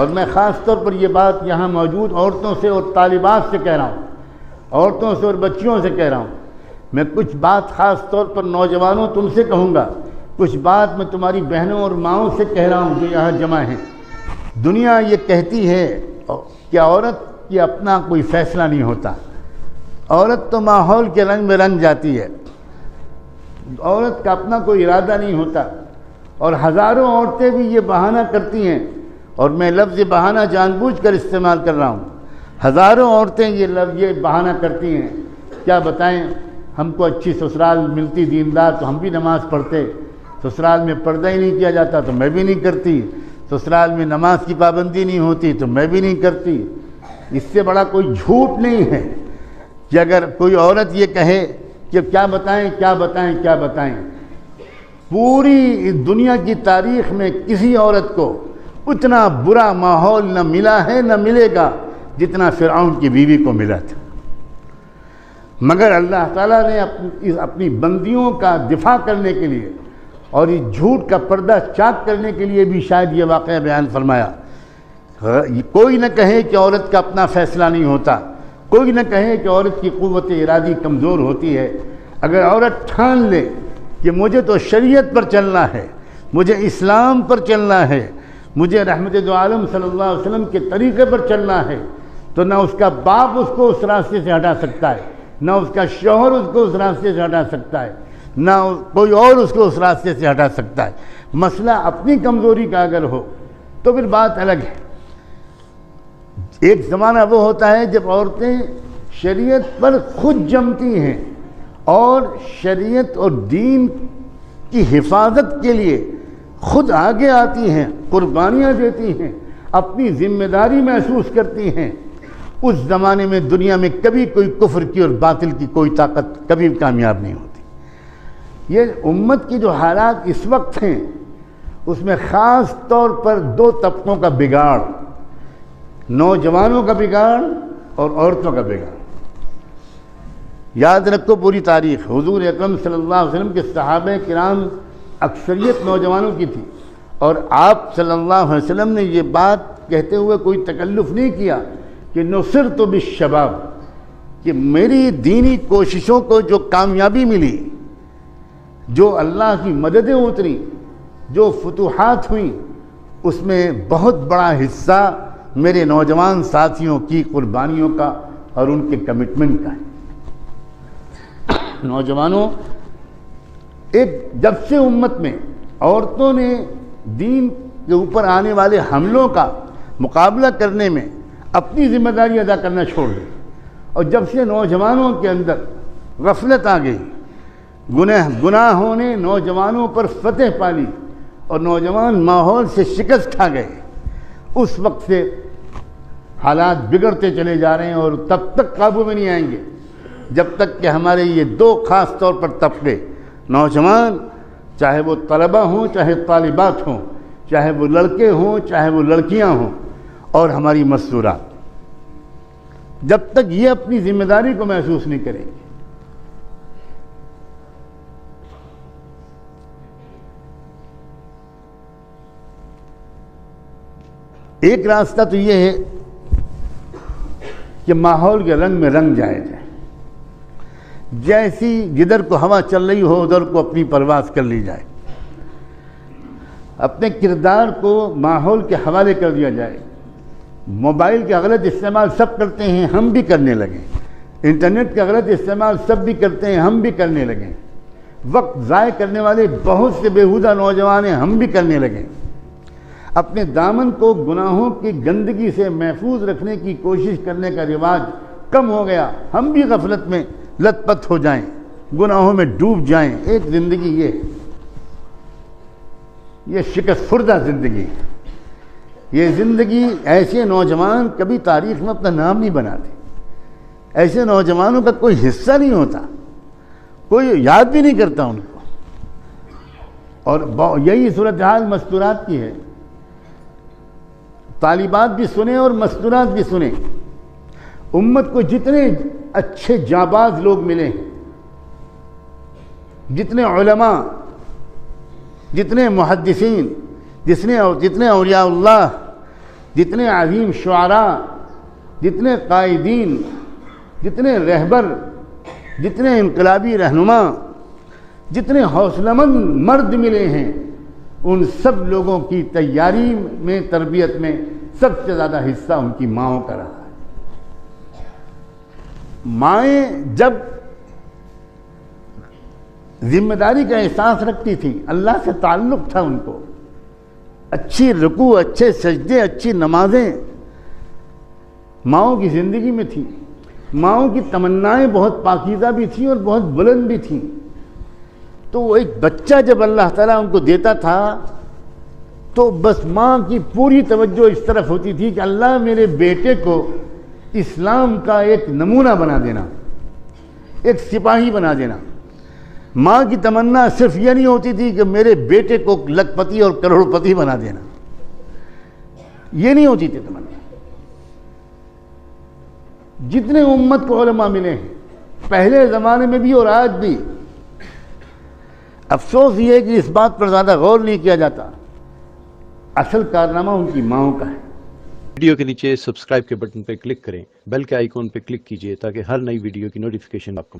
اور میں خاص طور پر یہ بات یہاں موجود عورتوں سے اور طالبات سے کہہ رہا ہوں، عورتوں سے اور بچیوں سے کہہ رہا ہوں، میں کچھ بات خاص طور پر نوجوانوں تم سے کہوں گا، کچھ بات میں تمہاری بہنوں اور ماؤں سے کہہ رہا ہوں جو یہاں جمع ہیں۔ دنیا یہ کہتی ہے کہ عورت کی اپنا کوئی فیصلہ نہیں ہوتا، عورت تو ماحول کے رنگ میں رنگ جاتی ہے، عورت کا اپنا کوئی ارادہ نہیں ہوتا، اور ہزاروں عورتیں بھی یہ بہانہ کرتی ہیں، اور میں لفظ بہانہ جان بوجھ کر استعمال کر رہا ہوں، ہزاروں عورتیں یہ بہانہ کرتی ہیں، کیا بتائیں، ہم کو اچھی سسرال ملتی دیندار تو ہم بھی نماز پڑھتے، سسرال میں پردہ ہی نہیں کیا جاتا تو میں بھی نہیں کرتی، سسرال میں نماز کی پابندی نہیں ہوتی تو میں بھی نہیں کرتی۔ اس سے بڑا کوئی جھوٹ نہیں ہے کہ اگر کوئی عورت یہ کہے کہ کیا بتائیں کیا بتائیں کیا بتائیں، پوری دنیا کی تاریخ میں کسی عورت کو اتنا برا ماحول نہ ملا ہے نہ ملے گا جتنا فرعون کی بیوی کو ملا تھا، مگر اللہ تعالیٰ نے اپنی بندیوں کا دفاع کرنے کے لیے اور اس جھوٹ کا پردہ چاک کرنے کے لیے بھی شاید یہ واقعہ بیان فرمایا۔ کوئی نہ کہے کہ عورت کا اپنا فیصلہ نہیں ہوتا، کوئی نہ کہے کہ عورت کی قوت ارادی کمزور ہوتی ہے۔ اگر عورت ٹھان لے کہ مجھے تو شریعت پر چلنا ہے، مجھے اسلام پر چلنا ہے، مجھے رحمت دو عالم صلی اللہ علیہ وسلم کے طریقے پر چلنا ہے، تو نہ اس کا باپ اس کو اس راستے سے ہٹا سکتا ہے، نہ اس کا شوہر اس کو اس راستے سے ہٹا سکتا ہے، نہ کوئی اور اس کو اس راستے سے ہٹا سکتا ہے۔ مسئلہ اپنی کمزوری کا اگر ہو تو پھر بات الگ ہے۔ ایک زمانہ وہ ہوتا ہے جب عورتیں شریعت پر خود جمتی ہیں اور شریعت اور دین کی حفاظت کے لیے خود آگے آتی ہیں، قربانیاں دیتی ہیں، اپنی ذمہ داری محسوس کرتی ہیں۔ اس زمانے میں دنیا میں کبھی کوئی کفر کی اور باطل کی کوئی طاقت کبھی کامیاب نہیں ہوتی۔ یہ امت کی جو حالات اس وقت ہیں اس میں خاص طور پر دو طبقوں کا بگاڑ، نوجوانوں کا بگاڑ اور عورتوں کا بگاڑ۔ یاد رکھو پوری تاریخ، حضور اکرم صلی اللہ علیہ وسلم کے صحابہ کرام اکثریت نوجوانوں کی تھی، اور آپ صلی اللہ علیہ وسلم نے یہ بات کہتے ہوئے کوئی تکلف نہیں کیا کہ نصرت بالشباب، کہ میری دینی کوششوں کو جو کامیابی ملی، جو اللہ کی مددیں اتری، جو فتوحات ہوئیں، اس میں بہت بڑا حصہ میرے نوجوان ساتھیوں کی قربانیوں کا اور ان کے کمٹمنٹ کا ہے۔ نوجوانوں، جب سے امت میں عورتوں نے دین کے اوپر آنے والے حملوں کا مقابلہ کرنے میں اپنی ذمہ داری ادا کرنا چھوڑ دی، اور جب سے نوجوانوں کے اندر غفلت آ گئی، گناہوں نے نوجوانوں پر فتح پالی اور نوجوان ماحول سے شکست کھا گئے، اس وقت سے حالات بگڑتے چلے جا رہے ہیں، اور تب تک قابو میں نہیں آئیں گے جب تک کہ ہمارے یہ دو خاص طور پر طبقے، نوجوان، چاہے وہ طلبہ ہوں چاہے طالبات ہوں، چاہے وہ لڑکے ہوں چاہے وہ لڑکیاں ہوں، اور ہماری مستورات، جب تک یہ اپنی ذمہ داری کو محسوس نہیں کریں گے، ایک راستہ تو یہ ہے کہ ماحول کے رنگ میں رنگ جائے جائے، جیسی جدھر کو ہوا چل رہی ہو ادھر کو اپنی پرواز کر لی جائے، اپنے کردار کو ماحول کے حوالے کر دیا جائے۔ موبائل کا غلط استعمال سب کرتے ہیں، ہم بھی کرنے لگیں، انٹرنیٹ کا غلط استعمال سب بھی کرتے ہیں، ہم بھی کرنے لگیں، وقت ضائع کرنے والے بہت سے بیہودہ نوجوان ہیں، ہم بھی کرنے لگیں، اپنے دامن کو گناہوں کی گندگی سے محفوظ رکھنے کی کوشش کرنے کا رواج کم ہو گیا، ہم بھی غفلت میں لت پت ہو جائیں، گناہوں میں ڈوب جائیں۔ ایک زندگی یہ شکست خوردہ زندگی، یہ زندگی، ایسے نوجوان کبھی تاریخ میں اپنا نام نہیں بناتے، ایسے نوجوانوں کا کوئی حصہ نہیں ہوتا، کوئی یاد بھی نہیں کرتا ان کو، اور یہی صورتحال مستورات کی ہے۔ طالبات بھی سنیں اور مستورات بھی سنیں، امت کو جتنے اچھے جانباز لوگ ملے ہیں، جتنے علماء، جتنے محدثین، جتنے اولیاء اللہ، جتنے عظیم شعراء، جتنے قائدین، جتنے رہبر، جتنے انقلابی رہنما، جتنے حوصلہ مند مرد ملے ہیں، ان سب لوگوں کی تیاری میں، تربیت میں سب سے زیادہ حصہ ان کی ماؤں کا رہا ہے۔ مائیں جب ذمہ داری کا احساس رکھتی تھیں، اللہ سے تعلق تھا ان کو، اچھی رکوع، اچھے سجدے، اچھی نمازیں ماؤں کی زندگی میں تھیں۔ ماؤں کی تمنائیں بہت پاکیزہ بھی تھیں اور بہت بلند بھی تھیں۔ تو وہ ایک بچہ جب اللہ تعالیٰ ان کو دیتا تھا تو بس ماں کی پوری توجہ اس طرف ہوتی تھی کہ اللہ میرے بیٹے کو اسلام کا ایک نمونہ بنا دینا، ایک سپاہی بنا دینا۔ ماں کی تمنا صرف یہ نہیں ہوتی تھی کہ میرے بیٹے کو لکھ پتی اور کروڑ پتی بنا دینا، یہ نہیں ہوتی تھی تمنا۔ جتنے امت کو علماء ملے ہیں پہلے زمانے میں بھی اور آج بھی، افسوس یہ ہے کہ اس بات پر زیادہ غور نہیں کیا جاتا، اصل کارنامہ ان کی ماؤں کا ہے۔ ویڈیو کے نیچے سبسکرائب کے بٹن پہ کلک کریں، بیل کے آئیکن پہ کلک کیجئے تاکہ ہر نئی ویڈیو کی نوٹیفیکیشن آپ کو